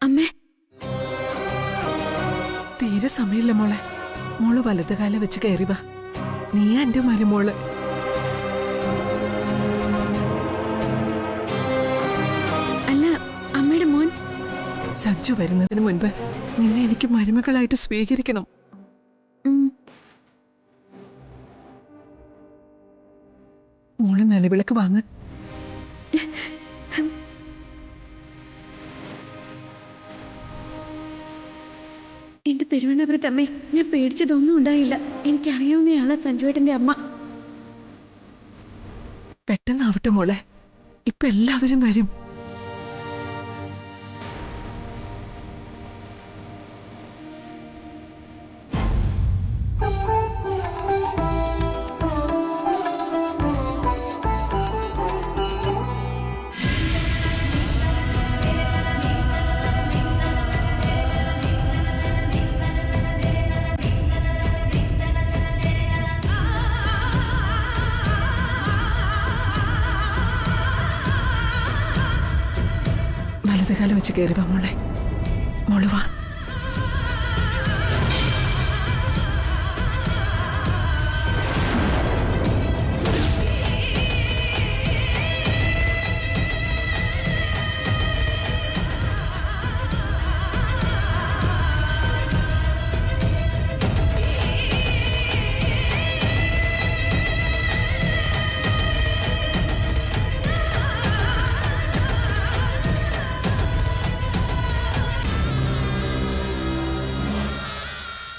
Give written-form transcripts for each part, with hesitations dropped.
അമ്മേ, തീരെ സമയമില്ല മോളെ. മോള് വലതുകാലം വെച്ച് കയറി വാ. നീ എന്റെ മരുമോള്. അല്ല, അമ്മയുടെ മോൻ സഞ്ജു വരുന്നതിന് മുൻപ് നിന്നെ എനിക്ക് മരുമകളായിട്ട് സ്വീകരിക്കണം. മോള് നിലവിളക്ക് വാങ്ങ്. എന്റെ പെരുവണ്ണപുരത്ത് അമ്മേ, ഞാൻ പേടിച്ചതൊന്നും ഉണ്ടായില്ല. എനിക്കറിയാവുന്നയാളാ സഞ്ജുവേട്ടന്റെ അമ്മ. പെട്ടെന്നാവട്ടെ മോളെ, ഇപ്പൊ എല്ലാവരും വരും. വലതുകാലം വെച്ച് കയറി വാ മോളെ. മോള് വാ.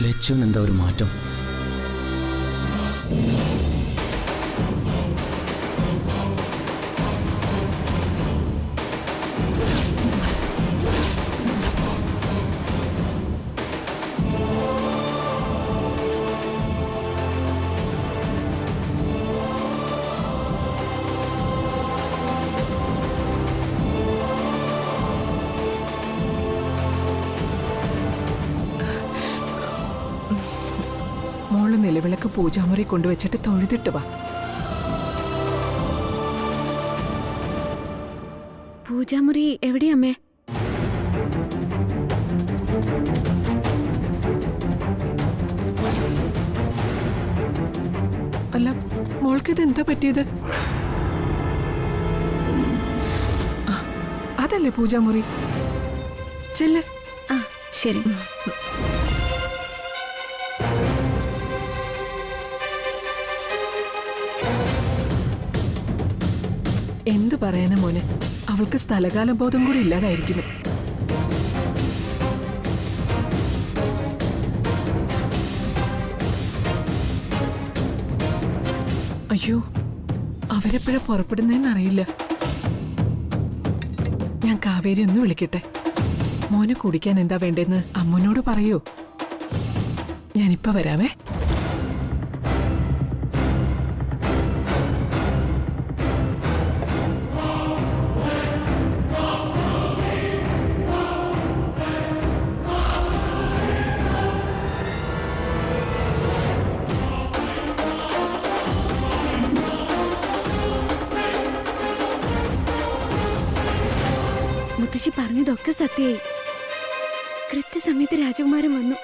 ലച്ചുവിന് എന്താ ഒരു മാറ്റം? മോള് നിലവിളക്ക് പൂജാമുറി കൊണ്ടുവച്ചിട്ട് തൊഴുതിട്ട് വാ. പൂജാമുറി എവിടെയമ്മേ? അല്ല, മോൾക്കിത് എന്താ പറ്റിയത്? അതല്ലേ പൂജാമുറി. ചെല്ല്. ആ, ശരി. എന്തു പറയാനാ മോനെ, അവൾക്ക് സ്ഥലകാല ബോധം കൂടി ഇല്ലാതായിരിക്കുന്നു. അയ്യോ, അവരെപ്പോഴാ പുറപ്പെടുന്നതെന്നറിയില്ല. ഞാൻ കാവേരി ഒന്ന് വിളിക്കട്ടെ. മോനെ കുടിക്കാൻ എന്താ വേണ്ടെന്ന് അമ്മനോട് പറയൂ. ഞാനിപ്പോ വരാവേ. മുത്തശ്ശി പറഞ്ഞതൊക്കെ സത്യമായി. കൃത്യസമയത്ത് രാജകുമാരൻ വന്നു.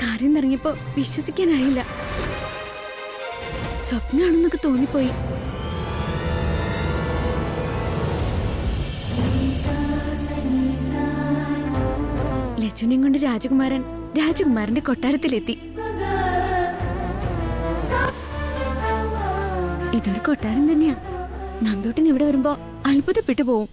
കാര്യം നിറങ്ങിയപ്പോ വിശ്വസിക്കാനായില്ല. സ്വപ്നാണെന്നൊക്കെ തോന്നിപ്പോയി. ലച്ചുനെയും കൊണ്ട് രാജകുമാരന്റെ കൊട്ടാരത്തിലെത്തി. ഇതൊരു കൊട്ടാരം തന്നെയാ. നന്ദോട്ടൻ ഇവിടെ വരുമ്പോ അത്ഭുതപ്പെട്ടു പോവും.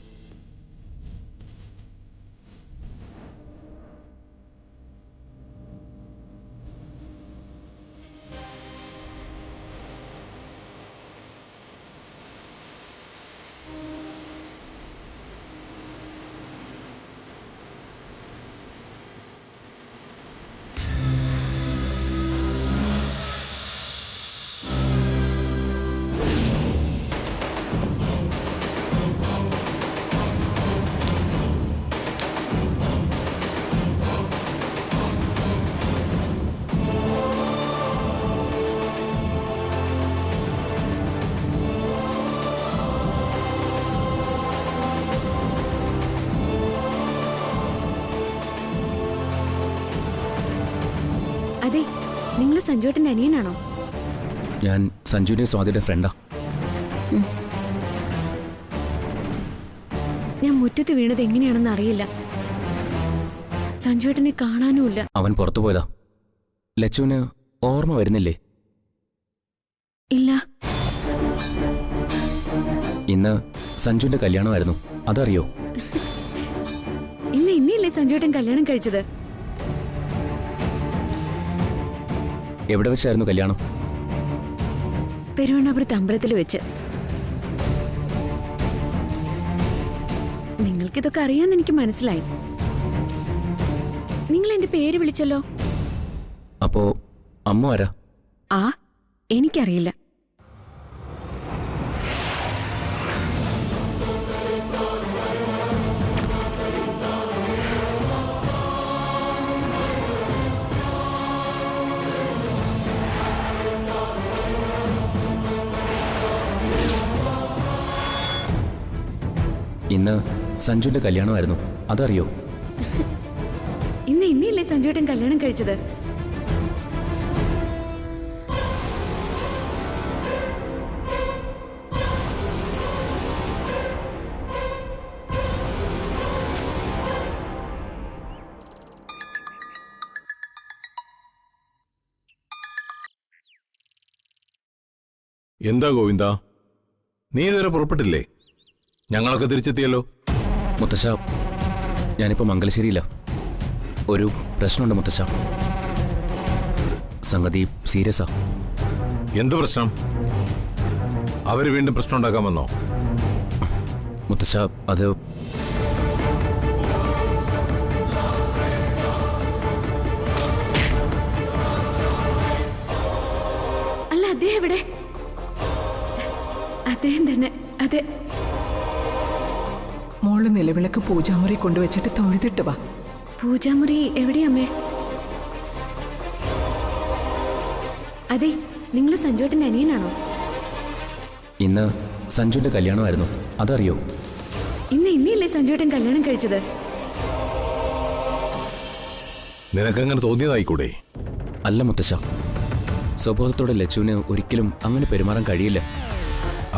അതെ, നിങ്ങൾ സഞ്ജുവേട്ടന്റെ അനിയനാണോ? ഞാൻ സഞ്ജുവിന്റെ സ്വാതിയുടെ ഫ്രണ്ടാ. ഞാൻ മുറ്റത്ത് വീണത് എങ്ങനെയാണെന്ന് അറിയില്ല. സഞ്ജുവേട്ടനെ കാണാനുമില്ല. അവൻ പുറത്തു പോയതാ. ലച്ചുവിന് ഓർമ്മ വരുന്നില്ലേ? ഇല്ല. ഇന്ന് സഞ്ജുവിന്റെ കല്യാണമായിരുന്നു, അതറിയോ? ഇന്നല്ലേ സഞ്ജുവേട്ടൻ കല്യാണം കഴിച്ചത്? എവിടെ വെച്ചായിരുന്നു കല്യാണം? പെരുവണ്ണാപുരത്ത് അമ്പലത്തിൽ വെച്ച്. നിങ്ങൾക്കിതൊക്കെ അറിയാന്ന് എനിക്ക് മനസ്സിലായി. നിങ്ങൾ എന്റെ പേര് വിളിച്ചല്ലോ. അപ്പോ അമ്മ ആരാ? ആ, എനിക്കറിയില്ല. ഇന്ന് സഞ്ജുവിന്റെ കല്യാണമായിരുന്നു, അതറിയോ? ഇന്നല്ലേ സഞ്ജുവേട്ടൻ കല്യാണം കഴിച്ചത്? എന്താ ഗോവിന്ദ, നീ ഇതുവരെ പുറപ്പെട്ടില്ലേ? ഞങ്ങളൊക്കെ തിരിച്ചെത്തിയല്ലോ. മുത്തശ്ശ, ഞാനിപ്പോ മംഗലശ്ശേരിയില്ല. ഒരു പ്രശ്നമുണ്ട് മുത്തശ്ശ. സംഗതി സീരിയസാ. എന്ത് പ്രശ്നം? അവര് വീണ്ടും പ്രശ്നം ഉണ്ടാക്കാൻ വന്നോ? മുത്തശ്ശ, അത് അല്ല, അദ്ദേഹം എവിടെ? അദ്ദേഹം തന്നെ. അതെ. മോള് നിലവിളക്ക് പൂജാമുറി കൊണ്ടുവച്ചിട്ട് തൊഴുതിട്ട് വാ. പൂജാമുറി എവിടെയമ്മേ? അതെ, നിങ്ങൾ സഞ്ജുവേട്ടന്റെ അനിയനാണോ? ഇന്ന് സഞ്ജുവിന്റെ കല്യാണമായിരുന്നു, അതറിയോ? ഇന്നല്ലേ സഞ്ജുവേട്ടൻ കല്യാണം കഴിച്ചത്? നിനക്കങ്ങനെ തോന്നിയതായിക്കൂടെ? അല്ല മുത്തശ്ശ, സ്വബോധത്തോടെ ലച്ചുവിന് ഒരിക്കലും അങ്ങനെ പെരുമാറാൻ കഴിയില്ല.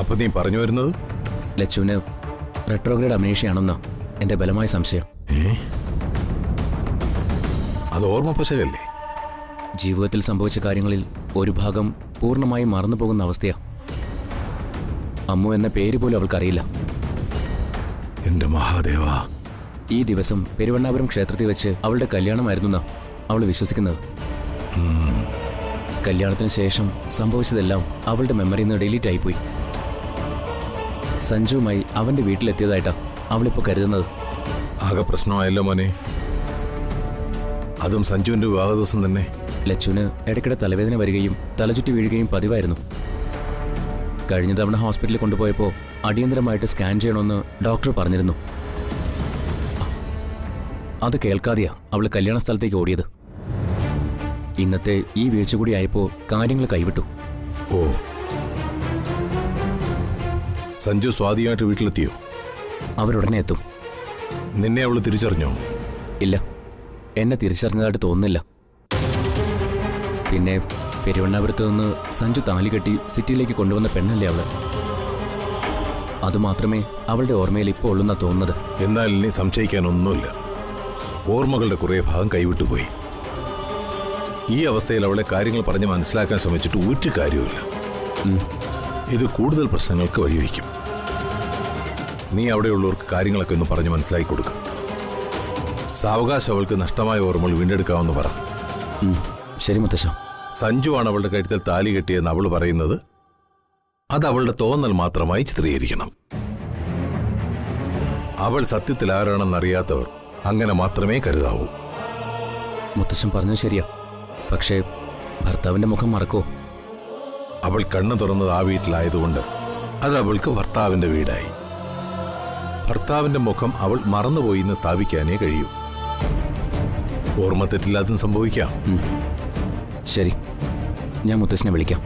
അപ്പൊ നീ പറഞ്ഞു വരുന്നത് ലച്ചുവിന് റെട്രോഗ്രേഡ് അമനീഷയാണെന്ന എന്റെ ബലമായ സംശയം. അത് ഓർമ്മ പശകല്ലേ? ജീവിതത്തിൽ സംഭവിച്ച കാര്യങ്ങളിൽ ഒരു ഭാഗം പൂർണ്ണമായും മറന്നു പോകുന്ന അവസ്ഥയാ. അമ്മു എന്ന പേര് പോലും അവൾക്കറിയില്ല. എന്റെ മഹാദേവ. ഈ ദിവസം പെരുവണ്ണാപുരം ക്ഷേത്രത്തിൽ വെച്ച് അവളുടെ കല്യാണമായിരുന്നെന്നാ അവൾ വിശ്വസിക്കുന്നത്. കല്യാണത്തിന് ശേഷം സംഭവിച്ചതെല്ലാം അവളുടെ മെമ്മറിയിൽ നിന്ന് ഡിലീറ്റ് ആയിപ്പോയി. സഞ്ജുവുമായി അവന്റെ വീട്ടിലെത്തിയതായിട്ടാ അവളിപ്പോ കരുതുന്നത്. ആകെ പ്രശ്നമായല്ലോ മോനെ. അതും സഞ്ജുവിന്റെ വിവാഹ ദിവസം തന്നെ. ലച്ചുവിന് ഇടയ്ക്കിടെ തലവേദന വരികയും തലചുറ്റി വീഴുകയും പതിവായിരുന്നു. കഴിഞ്ഞ തവണ ഹോസ്പിറ്റലിൽ കൊണ്ടുപോയപ്പോൾ അടിയന്തരമായിട്ട് സ്കാൻ ചെയ്യണമെന്ന് ഡോക്ടർ പറഞ്ഞിരുന്നു. അത് കേൾക്കാതെയാ അവൾ കല്യാണ സ്ഥലത്തേക്ക് ഓടിയത്. ഇന്നത്തെ ഈ വീഴ്ച കൂടി ആയപ്പോൾ കാര്യങ്ങൾ കൈവിട്ടു. ഓ, സഞ്ജു സ്വാതിയായിട്ട് വീട്ടിലെത്തിയോ? അവരുടനെ എത്തും. നിന്നെ അവള് തിരിച്ചറിഞ്ഞോ? ഇല്ല, എന്നെ തിരിച്ചറിഞ്ഞതായിട്ട് തോന്നുന്നില്ല. പിന്നെ പെരുവണ്ണാപുരത്ത് നിന്ന് സഞ്ജു താലി കെട്ടി സിറ്റിയിലേക്ക് കൊണ്ടുവന്ന പെണ്ണല്ലേ അവള്. അതുമാത്രമേ അവളുടെ ഓർമ്മയിൽ ഇപ്പോൾ ഉള്ളൂന്നാ തോന്നുന്നത്. എന്നാൽ ഇനി സംശയിക്കാനൊന്നുമില്ല. ഓർമ്മകളുടെ കുറേ ഭാഗം കൈവിട്ടുപോയി. ഈ അവസ്ഥയിൽ അവളെ കാര്യങ്ങൾ പറഞ്ഞ് മനസ്സിലാക്കാൻ ശ്രമിച്ചിട്ട് ഒരു കാര്യവുമില്ല. ഇത് കൂടുതൽ പ്രശ്നങ്ങൾക്ക് വഴിവെക്കും. നീ അവിടെയുള്ളവർക്ക് കാര്യങ്ങളൊക്കെ ഒന്ന് പറഞ്ഞ് മനസ്സിലാക്കി കൊടുക്കും. സാവകാശം അവൾക്ക് നഷ്ടമായ ഓർമ്മകൾ വീണ്ടെടുക്കാമെന്ന് പറ. ശരി മുത്തശ്ശ. സഞ്ജുവാണ് അവളുടെ കഴുത്തിൽ താലി കെട്ടിയെന്ന് അവൾ പറയുന്നത്. അത് അവളുടെ തോന്നൽ മാത്രമായി ചിത്രീകരിക്കണം. അവൾ സത്യത്തിൽ ആരാണെന്നറിയാത്തവർ അങ്ങനെ മാത്രമേ കരുതാവൂ. മുത്തശ്ശൻ പറഞ്ഞത് ശരിയാ. പക്ഷേ ഭർത്താവിന്റെ മുഖം മറക്കോ? അവൾ കണ്ണു തുറന്നത് ആ വീട്ടിലായതുകൊണ്ട് അത് അവൾക്ക് ഭർത്താവിന്റെ വീടായി. ഭർത്താവിന്റെ മുഖം അവൾ മറന്നുപോയി എന്ന് സ്ഥാപിക്കാനേ കഴിയൂ. ഓർമ്മ തെറ്റില്ലാതും സംഭവിക്കാം. ശരി, ഞാൻ മുത്തശ്ശനെ വിളിക്കാം.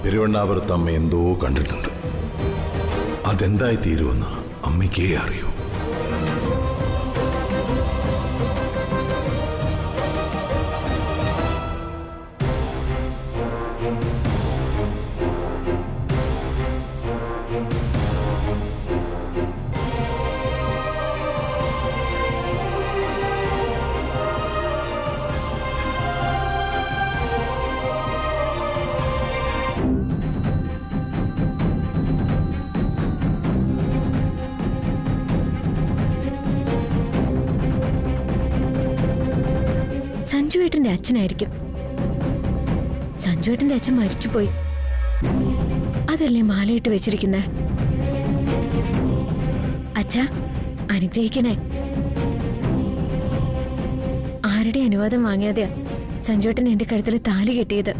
തിരുവണ്ണാപുരത്ത് അമ്മ എന്തോ കണ്ടിട്ടുണ്ട്. അതെന്തായി തീരുമെന്ന് അമ്മയ്ക്കേ അറിയൂ. സഞ്ജുവേട്ടന്റെ അച്ഛനായിരിക്കും. സഞ്ജുവേട്ടന്റെ അച്ഛൻ മരിച്ചുപോയി. അതല്ലേ മാലയിട്ട് വെച്ചിരിക്കുന്നേ. അച്ഛാ, അനുഗ്രഹിക്കണേ. ആരുടെ അനുവാദം വാങ്ങിയാതെയാ സഞ്ജുവേട്ടൻ എന്റെ കഴുത്തിൽ താലി കെട്ടിയത്.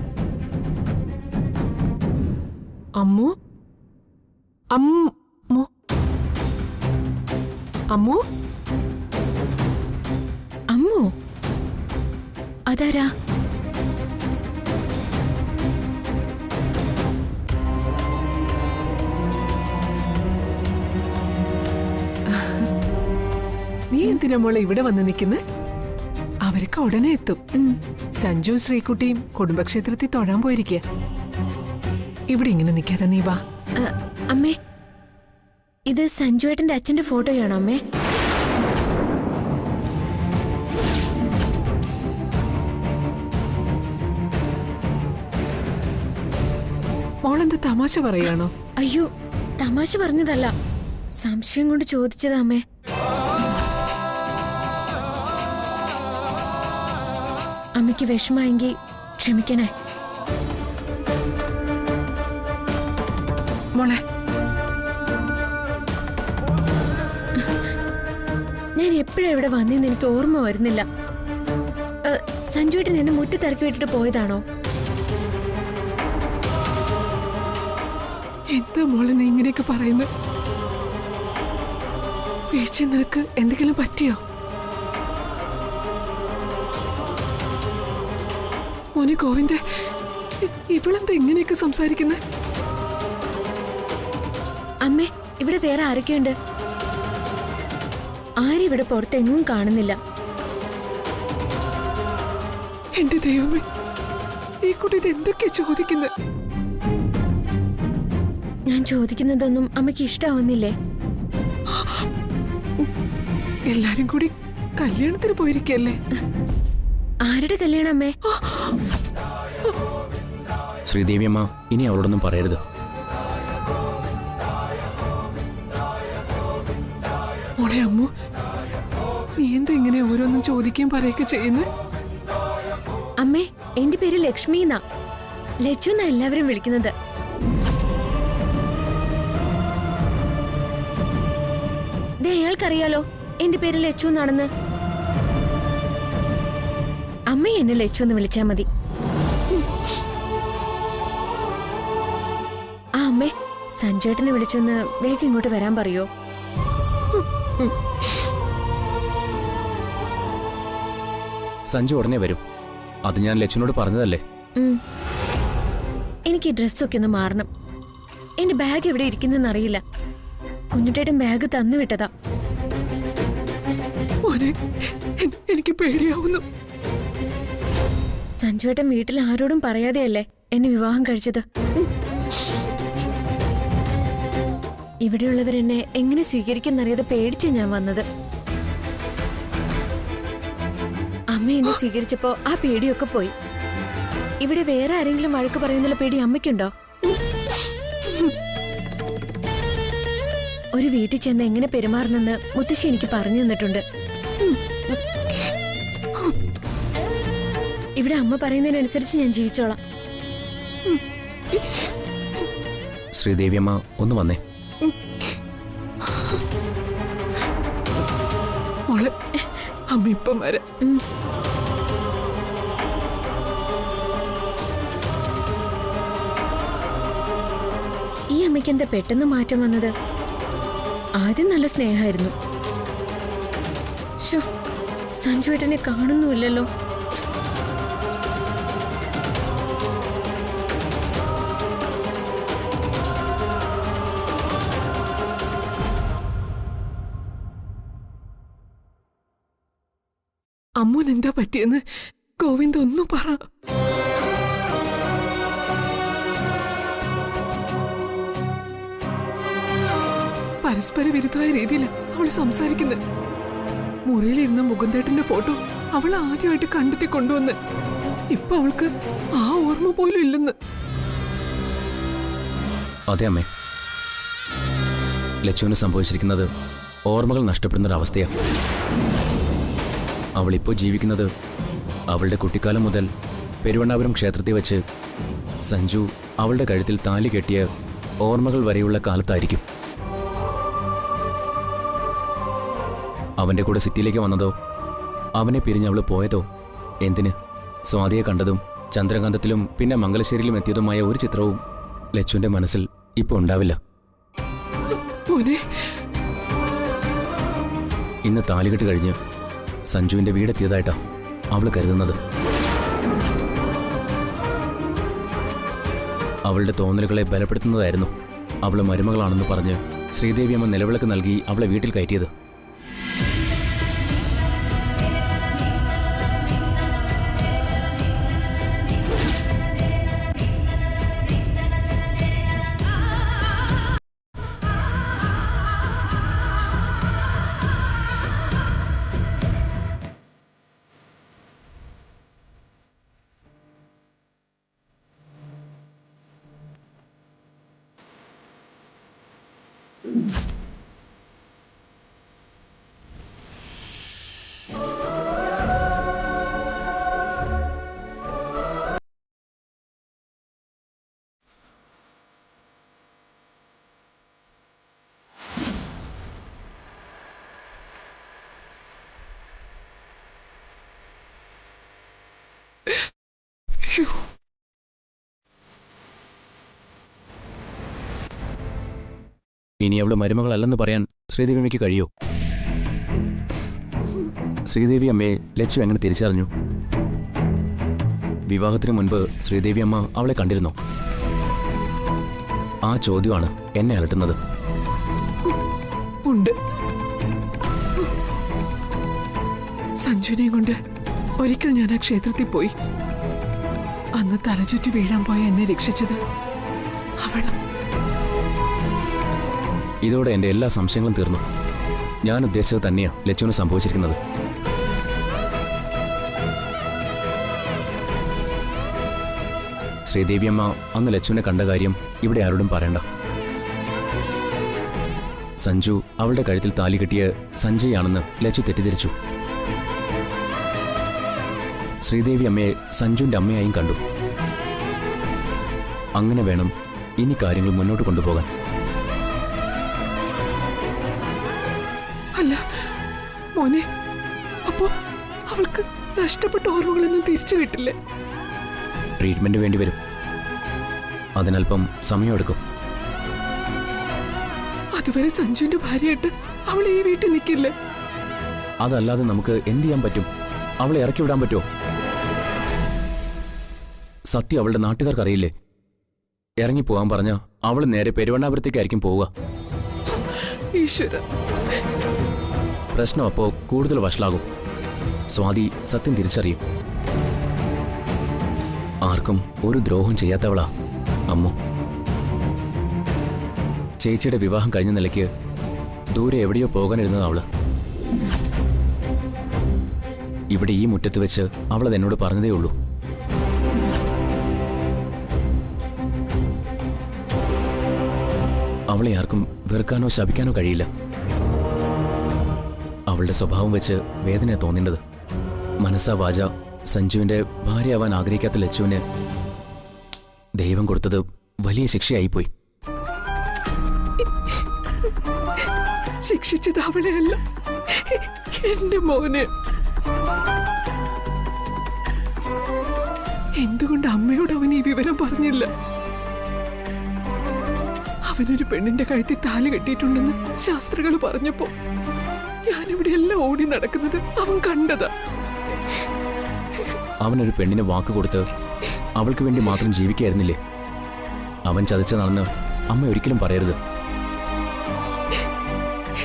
അമ്മു അമ്മു അമ്മു അമ്മു, അതാരാ? നീ എന്തിനാ മോളെ ഇവിടെ വന്ന് നിൽക്കുന്നേ? അവരൊക്കെ ഉടനെ എത്തും. സഞ്ജു ശ്രീകുട്ടിയും കുടുംബക്ഷേത്രത്തിൽ തൊഴാൻ പോയിരിക്കുക. ഇവിടെ ഇങ്ങനെ നിൽക്കാതെ നീ വാ. അമ്മേ, ഇത് സഞ്ജുവേട്ടന്റെ അച്ഛന്റെ ഫോട്ടോയാണോ അമ്മേ? മോളെന്ത് തമാശ പറയാണോ? അയ്യോ, തമാശ പറഞ്ഞതല്ല, സംശയം കൊണ്ട് ചോദിച്ചതാ അമ്മേ. അമ്മയ്ക്ക് വിഷമായെങ്കിൽ ക്ഷമിക്കണേ. മോളെ, ഞാൻ എപ്പോഴാ ഇവിടെ വന്നേന്ന് എനിക്ക് ഓർമ്മ വരുന്നില്ല. സഞ്ജുവേട്ടൻ എന്നെ മുറ്റത്തിറക്കി വിട്ടിട്ട് പോയതാണോ? എന്താ മോളെ നീ ഇങ്ങനെയൊക്കെ പറയുന്നത്? വീഴ്ച നിനക്ക് എന്തെങ്കിലും പറ്റിയോ? മോനെ ഗോവിന്ദ, ഇവളെന്താ ഇങ്ങനെയൊക്കെ സംസാരിക്കുന്നത്? അമ്മേ, ഇവിടെ വേറെ ആരൊക്കെയുണ്ട്? ആരും ഇവിടെ പുറത്തെങ്ങും കാണുന്നില്ല. എന്റെ ദൈവമേ, ഈ കുട്ടി ഇത് എന്തൊക്കെയാ ചോദിക്കുന്നത്? ഞാൻ ചോദിക്കുന്നതൊന്നും അമ്മയ്ക്ക് ഇഷ്ടാവുന്നില്ലേ? എല്ലാരും കൂടി കല്യാണത്തിന് പോയിരിക്കല്ലേ? ആരുടെ കല്യാണം അമ്മേ? ശ്രീദേവിയമ്മ ഇനി അവളോടൊന്നും പറയരുത്. മോളെ അമ്മു, നീ എന്താ ഇങ്ങനെ ഓരോന്നും ചോദിക്കുകയും പറയുകയൊക്കെ ചെയ്യുന്നത്? അമ്മേ, എന്റെ പേര് ലക്ഷ്മി എന്നാ. ലച്ചു എന്നാ എല്ലാവരും വിളിക്കുന്നത്. ദേ, അയാൾക്കറിയാലോ എന്റെ പേര് ലച്ചു എന്നാണെന്ന്. അമ്മ എന്നെ ലച്ചു എന്ന് വിളിച്ചാ മതി. ആ അമ്മേ, സഞ്ജുവേട്ടനെ വിളിച്ചൊന്ന് വേഗം ഇങ്ങോട്ട് വരാൻ പറയോ? സഞ്ജു ഉടനെ വരും. അത് ഞാൻ ലച്ചുനോട് പറഞ്ഞതല്ലേ. എനിക്ക് ഈ ഡ്രസ്സൊക്കെ ഒന്ന് മാറണം. എന്റെ ബാഗ് എവിടെ ഇരിക്കുന്നെന്ന് അറിയില്ല. കുഞ്ഞുട്ടേട്ടൻ ബാഗ് തന്നു വിട്ടതാ. മോനെ, എനിക്ക് പേടിയാവുന്നു. സഞ്ജുവേട്ടൻ വീട്ടിൽ ആരോടും പറയാതെയല്ലേ എന്നെ വിവാഹം കഴിച്ചത്. ഇവിടെയുള്ളവരെന്നെ എങ്ങനെ സ്വീകരിക്കുന്നറിയാതെ പേടിച്ച് ഞാൻ വന്നത്. അമ്മ എന്നെ സ്വീകരിച്ചപ്പോ ആ പേടിയൊക്കെ പോയി. ഇവിടെ വേറെ ആരെങ്കിലും വഴക്ക് പറയുന്നുള്ള പേടി അമ്മയ്ക്കുണ്ടോ? ഒരു വീട്ടിൽ ചെന്ന് എങ്ങനെ പെരുമാറണമെന്ന് മുത്തശ്ശി എനിക്ക് പറഞ്ഞു തന്നിട്ടുണ്ട്. ഇവിടെ അമ്മ പറയുന്നതിനനുസരിച്ച് ഞാൻ ജീവിച്ചോളാം. ശ്രീദേവിയമ്മ ഒന്ന് വന്നേ. മോളെ, അമ്മ ഇപ്പം വരാം. ഈ അമ്മയ്ക്ക് എന്താ പെട്ടെന്ന് മാറ്റം വന്നത്? ആദ്യം നല്ല സ്നേഹമായിരുന്നു. സഞ്ജുവേട്ടനെ കാണുന്നുമില്ലല്ലോ. അമ്മൂൻ എന്താ പറ്റിയെന്ന് ഗോവിന്ദ് ഒന്നും പറ. പരസ്പര വിരുദ്ധമായ രീതിയിൽ അവൾ സംസാരിക്കുന്നത്. മുറിയിലിരുന്ന മുകുന്ദേട്ടന്റെ ഫോട്ടോ അവൾ ആദ്യമായിട്ട് കണ്ടെത്തി കൊണ്ടുവന്ന് ഇപ്പൊ അവൾക്ക് ആ ഓർമ്മ പോലും ഇല്ലെന്ന്. അതെ അമ്മേ, ലച്ചുവിന് സംഭവിച്ചിരിക്കുന്നത് ഓർമ്മകൾ നഷ്ടപ്പെടുന്നൊരവസ്ഥയാണ്. അവളിപ്പോൾ ജീവിക്കുന്നത് അവളുടെ കുട്ടിക്കാലം മുതൽ പെരുവണ്ണാപുരം ക്ഷേത്രത്തിൽ വെച്ച് സഞ്ജു അവളുടെ കഴുത്തിൽ താലി കെട്ടിയ ഓർമ്മകൾ വരെയുള്ള കാലത്തായിരിക്കും. അവൻ്റെ കൂടെ സിറ്റിയിലേക്ക് വന്നതോ അവനെ പിരിഞ്ഞ് അവൾ പോയതോ എന്തിന്? സ്വാതിയെ കണ്ടതും ചന്ദ്രകാന്തത്തിലും പിന്നെ മംഗലശ്ശേരിയിലും എത്തിയതുമായ ഒരു ചിത്രവും ലച്ചുവിൻ്റെ മനസ്സിൽ ഇപ്പോൾ ഉണ്ടാവില്ല. ഇന്ന് താലികെട്ട് കഴിഞ്ഞ് സഞ്ജുവിൻ്റെ വീടെത്തിയതായിട്ടാ അവൾ കരുതുന്നത്. അവളുടെ തോന്നലുകളെ ബലപ്പെടുത്തുന്നതായിരുന്നു അവൾ മരുമകളാണെന്ന് പറഞ്ഞ് ശ്രീദേവിയമ്മ നിലവിളക്ക് നൽകി അവളെ വീട്ടിൽ കയറ്റിയത്. ഇനി അവൾ മരുമകളല്ലെന്ന് പറയാൻ ശ്രീദേവിയമ്മയ്ക്ക് കഴിയോ? ശ്രീദേവി അമ്മയെ ലച്ചു എങ്ങനെ തിരിച്ചറിഞ്ഞു? വിവാഹത്തിന് മുൻപ് ശ്രീദേവി അമ്മ അവളെ കണ്ടിരുന്നോ? ആ ചോദ്യമാണ് എന്നെ അലട്ടുന്നത്. ഉണ്ട്. സഞ്ജുവിനെയും കൊണ്ട് ഒരിക്കൽ ഞാൻ ആ ക്ഷേത്രത്തിൽ പോയി. അന്ന് തലചുറ്റി വീഴാൻ പോയ എന്നെ രക്ഷിച്ചത് അവളാ. ഇതോടെ എൻ്റെ എല്ലാ സംശയങ്ങളും തീർന്നു. ഞാൻ ഉദ്ദേശിച്ചത് തന്നെയാണ് ലച്ചുവിന് സംഭവിച്ചിരിക്കുന്നത്. ശ്രീദേവിയമ്മ അന്ന് ലച്ചുവിനെ കണ്ട കാര്യം ഇവിടെ ആരോടും പറയണ്ട. സഞ്ജു അവളുടെ കഴുത്തിൽ താലി കെട്ടിയ സഞ്ജയാണെന്ന് ലച്ചു തെറ്റിദ്ധരിച്ചു. ശ്രീദേവി അമ്മയെ സഞ്ജുവിൻ്റെ അമ്മയായും കണ്ടു. അങ്ങനെ വേണം ഇനി കാര്യങ്ങൾ മുന്നോട്ട് കൊണ്ടുപോകാൻ. അല്ല മോനെ, അപ്പോ അവൾക്ക് നഷ്ടപ്പെട്ട ഓർമ്മകളൊന്നും തിരിച്ചു കിട്ടില്ലേ? ട്രീറ്റ്മെന്റ് വേണ്ടി വരും. അതിനല്പം സമയമെടുക്കും. അതുവരെ സഞ്ജുവിന്റെ ഭാര്യയായിട്ട് അവൾ ഈ വീട്ടിൽ നിൽക്കില്ലേ? അതല്ലാതെ നമുക്ക് എന്ത് ചെയ്യാൻ പറ്റും? അവളെ ഇറക്കി വിടാൻ പറ്റുമോ? സത്യം അവളുടെ നാട്ടുകാർക്ക് അറിയില്ലേ? ഇറങ്ങിപ്പോകാൻ പറഞ്ഞ അവൾ നേരെ പെരുവണ്ണാപുരത്തേക്കായിരിക്കും പോവുക. പ്രശ്നം അപ്പോ കൂടുതൽ വഷളാകും. സ്വാതി സത്യം തിരിച്ചറിയും. ആർക്കും ഒരു ദ്രോഹം ചെയ്യാത്തവളാ അമ്മു. ചേച്ചിയുടെ വിവാഹം കഴിഞ്ഞ നിലയ്ക്ക് ദൂരെ എവിടെയോ പോകാനിരുന്നത് അവള്. ഇവിടെ ഈ മുറ്റത്ത് വെച്ച് അവളത് എന്നോട് പറഞ്ഞതേ ഉള്ളൂ. അവളെ ആർക്കും വെറുക്കാനോ ശപിക്കാനോ കഴിയില്ല. അവളുടെ സ്വഭാവം വെച്ച് വേദന തോന്നേണ്ടത്. മനസ്സാ വാച സഞ്ജുവിന്റെ ഭാര്യയാവാൻ ആഗ്രഹിക്കാത്ത ലച്ചുവിന് ദൈവം കൊടുത്തത് വലിയ ശിക്ഷയായിപ്പോയി. ശിക്ഷിച്ചത് അവളെയല്ല, എന്റെ മോനെ. എന്തുകൊണ്ട് അമ്മയോട് അവൻ ഈ വിവരം പറഞ്ഞില്ല? അവനൊരു പെണ്ണിന്റെ കഴുത്തിൽ താലി കെട്ടിയിട്ടുണ്ടെന്ന് ശാസ്ത്രികൾ പറഞ്ഞപ്പോ ഞാനിവിടെ എല്ലാം ഓടി നടക്കുന്നത് അവൻ കണ്ടതാ. അവനൊരു പെണ്ണിന് വാക്ക് കൊടുത്ത് അവൾക്ക് വേണ്ടി മാത്രം ജീവിക്കായിരുന്നില്ലേ? അവൻ ചതിച്ചതാണെന്ന് അമ്മ ഒരിക്കലും പറയരുത്.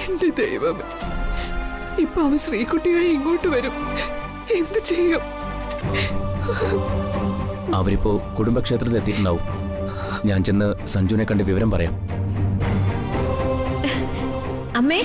എന്റെ ദൈവമേ, ഇപ്പൊ അവൻ ശ്രീകുട്ടിയായി ഇങ്ങോട്ട് വരും. എന്ത് ചെയ്യും? അവരിപ്പോ കുടുംബക്ഷേത്രത്തിൽ എത്തിയിട്ടുണ്ടാവും. ഞാൻ ചെന്ന് സഞ്ജുവിനെ കണ്ട് വിവരം പറയാം. അമ്മേ